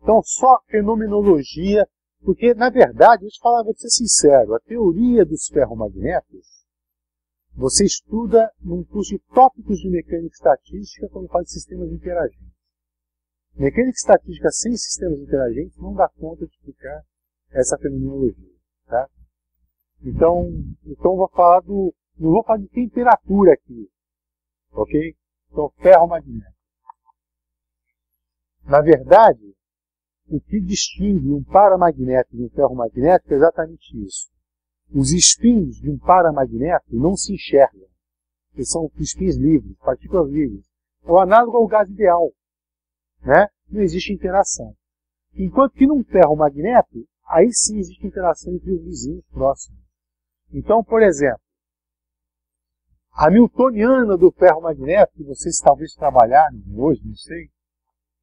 Então, só fenomenologia, porque, na verdade, eu te falar, vou ser sincero, a teoria dos ferromagnetos, você estuda num curso de tópicos de mecânica estatística quando fala de sistemas interagentes. Mecânica estatística sem sistemas interagentes não dá conta de explicar essa fenomenologia. Tá? Então vou falar não vou falar de temperatura aqui. Ok? Então, ferromagnético. Na verdade, o que distingue um paramagnético de um ferromagnético é exatamente isso. Os spins de um paramagnético não se enxergam. Eles são spins livres, partículas livres. É o análogo ao gás ideal. Né? Não existe interação. Enquanto que num ferromagnético, aí sim existe interação entre os vizinhos próximos. Então, por exemplo, a newtoniana do ferromagnético, que vocês talvez trabalharam hoje, não sei,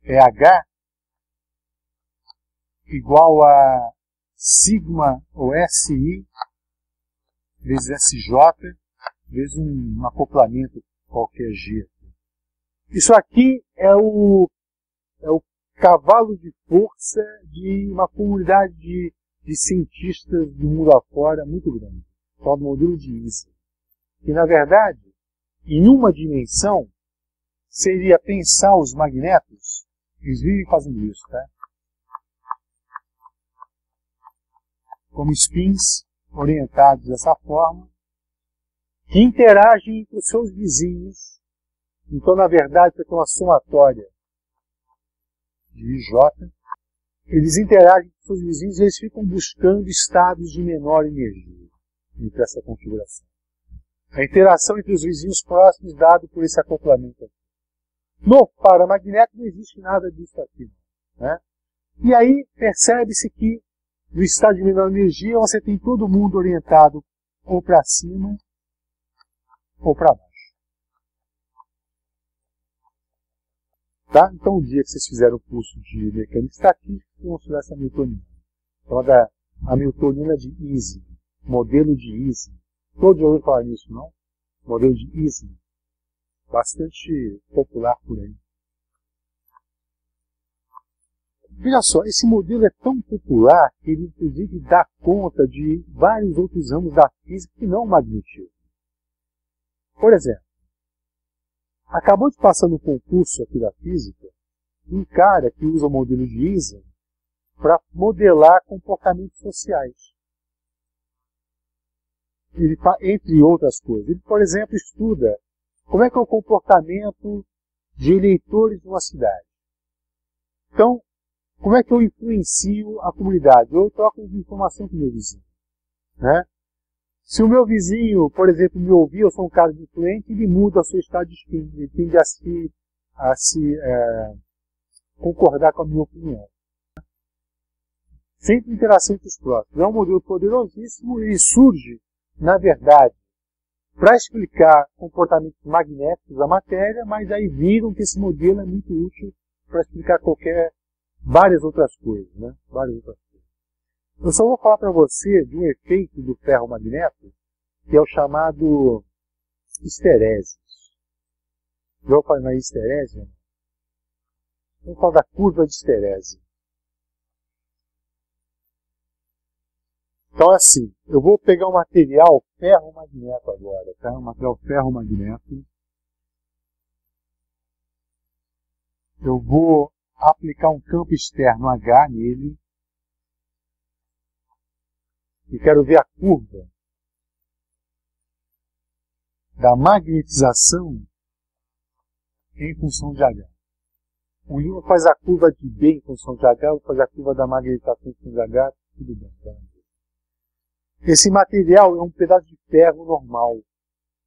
é H igual a sigma ou SI vezes SJ vezes um acoplamento qualquer G. Isso aqui é o cavalo de força de uma comunidade de cientistas do mundo afora muito grande, chamado modelo de Ising. Que, na verdade, em uma dimensão, seria pensar os magnetos, eles vivem fazendo isso, tá? Como spins orientados dessa forma, que interagem entre os seus vizinhos. Então, na verdade, para ter uma somatória de IJ, eles interagem com seus vizinhos e eles ficam buscando estados de menor energia entre essa configuração. A interação entre os vizinhos próximos dado por esse acoplamento aqui. No paramagnético não existe nada disso aqui. Né? E aí percebe-se que no estado de menor energia você tem todo mundo orientado ou para cima ou para baixo. Tá? Então, o dia que vocês fizeram o curso de mecânica estatística, vão estudar essa newtoniana. Chamada a newtoniana de Ising, modelo de Ising. Todos já ouviram falar nisso, não? Modelo de Ising. Bastante popular por aí. Veja só, esse modelo é tão popular que ele, inclusive, dá conta de vários outros ramos da física que não o magnetismo. Por exemplo, acabou de passar no concurso aqui da física um cara que usa o modelo de Ising para modelar comportamentos sociais. Ele, entre outras coisas. Ele, por exemplo, estuda como é que é o comportamento de eleitores de uma cidade. Então, como é que eu influencio a comunidade? Eu troco de informação com o meu vizinho. Né? Se o meu vizinho, por exemplo, me ouvir, eu sou um cara influente, ele muda o seu estado de espírito, ele tende a concordar com a minha opinião. Sempre interação entre os próximos. É um modelo poderosíssimo e surge, na verdade, para explicar comportamentos magnéticos da matéria, mas aí viram que esse modelo é muito útil para explicar várias outras coisas. Né? Várias outras coisas. Eu só vou falar para você de um efeito do ferromagneto, que é o chamado histeresis. Já vou falar na histeresia? Vamos falar da curva de histeresia. Então, assim, eu vou pegar um material ferromagneto agora, tá? Um material ferromagneto. Eu vou aplicar um campo externo H nele. E quero ver a curva da magnetização em função de H. O Lima faz a curva de B em função de H, eu vou fazer a curva da magnetização em função de H, tudo bem. Esse material é um pedaço de ferro normal,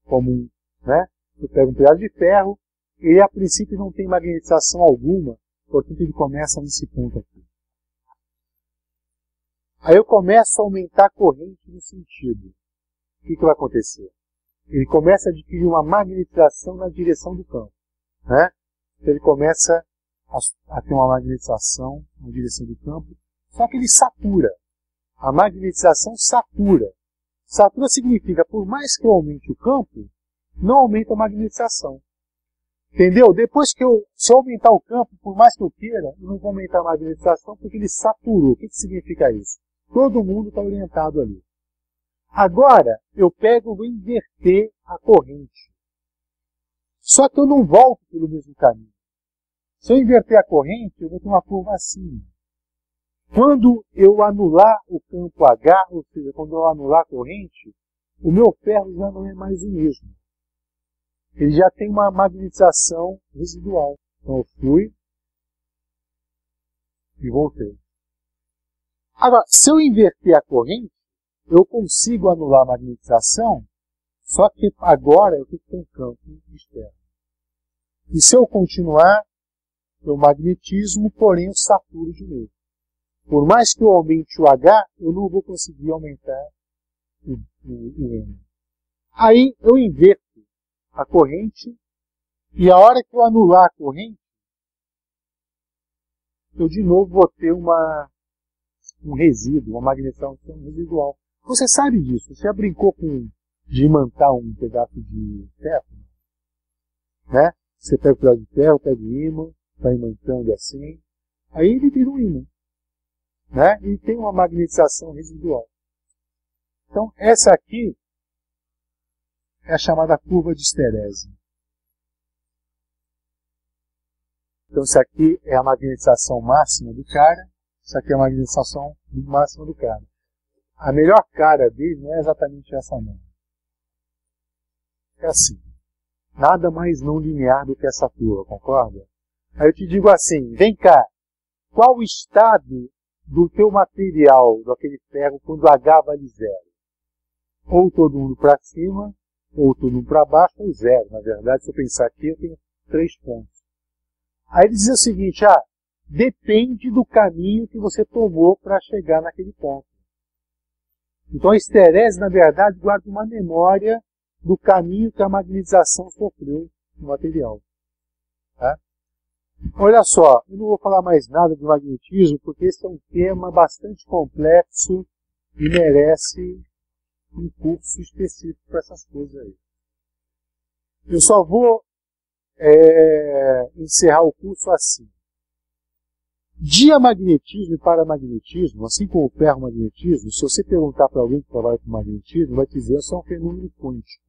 comum. Né? Eu pego um pedaço de ferro, ele a princípio não tem magnetização alguma, portanto ele começa nesse ponto aqui. Aí eu começo a aumentar a corrente no sentido. O que vai acontecer? Ele começa a adquirir uma magnetização na direção do campo. Né? Então ele começa a ter uma magnetização na direção do campo, só que ele satura. A magnetização satura. Satura significa, por mais que eu aumente o campo, não aumenta a magnetização. Entendeu? Depois que se eu aumentar o campo, por mais que eu queira, eu não vou aumentar a magnetização porque ele saturou. O que significa isso? Todo mundo está orientado ali. Agora, eu pego e vou inverter a corrente. Só que eu não volto pelo mesmo caminho. Se eu inverter a corrente, eu vou ter uma curva assim. Quando eu anular o campo H, ou seja, quando eu anular a corrente, o meu ferro já não é mais o mesmo. Ele já tem uma magnetização residual. Então eu fui e voltei. Agora, se eu inverter a corrente, eu consigo anular a magnetização, só que agora eu tenho que ter um campo externo. E se eu continuar, eu magnetismo, porém eu saturo de novo. Por mais que eu aumente o H, eu não vou conseguir aumentar o N. Aí eu inverto a corrente, e a hora que eu anular a corrente, eu de novo vou ter um resíduo, uma magnetização residual. Você sabe disso, você já brincou de imantar um pedaço de ferro? Né? Você pega o pedaço de ferro, pega o ímã, vai imantando assim, aí ele vira um ímã. Né? E tem uma magnetização residual. Então, essa aqui é a chamada curva de esterese. Então, isso aqui é a magnetização máxima do cara, isso aqui é a magnetização máxima do cara. A melhor cara dele não é exatamente essa não. É assim, nada mais não linear do que essa curva, concorda? Aí eu te digo assim, vem cá, qual o estado do teu material, daquele ferro, quando H vale 0? Ou todo mundo para cima, ou todo mundo para baixo, ou 0. Na verdade, se eu pensar aqui, eu tenho 3 pontos. Aí ele diz o seguinte, depende do caminho que você tomou para chegar naquele ponto. Então a esterese, na verdade, guarda uma memória do caminho que a magnetização sofreu no material. Tá? Olha só, eu não vou falar mais nada de magnetismo, porque esse é um tema bastante complexo e merece um curso específico para essas coisas aí. Eu só vou encerrar o curso assim. Diamagnetismo e paramagnetismo, assim como o ferromagnetismo, se você perguntar para alguém que trabalha com magnetismo, vai dizer que isso é um fenômeno quântico.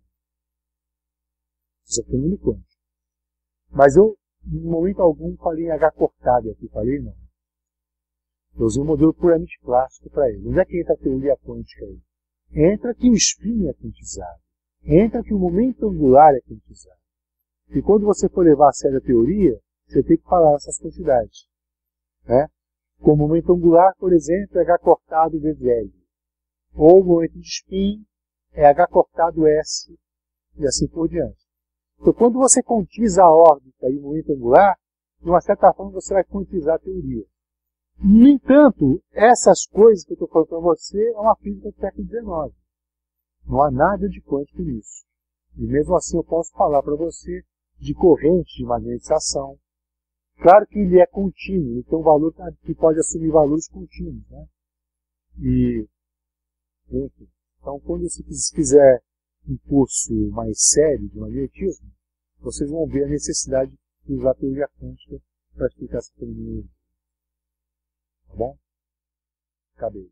Isso é um fenômeno quântico. Mas eu, em momento algum, falei em H cortado aqui, falei não. Eu usei um modelo puramente clássico para ele. Onde é que entra a teoria quântica aí? Entra que o spin é quantizado. Entra que o momento angular é quantizado. E quando você for levar a sério a teoria, você tem que falar essas quantidades. Né? Com o momento angular, por exemplo, é H cortado VL. Ou o momento de spin é H cortado S, e assim por diante. Então, quando você quantiza a órbita e o momento angular, de uma certa forma você vai quantizar a teoria. No entanto, essas coisas que eu estou falando para você é uma física do século XIX. Não há nada de quântico nisso. E mesmo assim eu posso falar para você de corrente de magnetização. Claro que ele é contínuo, ele tem um valor que pode assumir valores contínuos. Né? E, enfim, então quando você quiser um curso mais sério de magnetismo, vocês vão ver a necessidade de usar a teoria quântica para explicar essa fenomenologia. Tá bom? Acabei.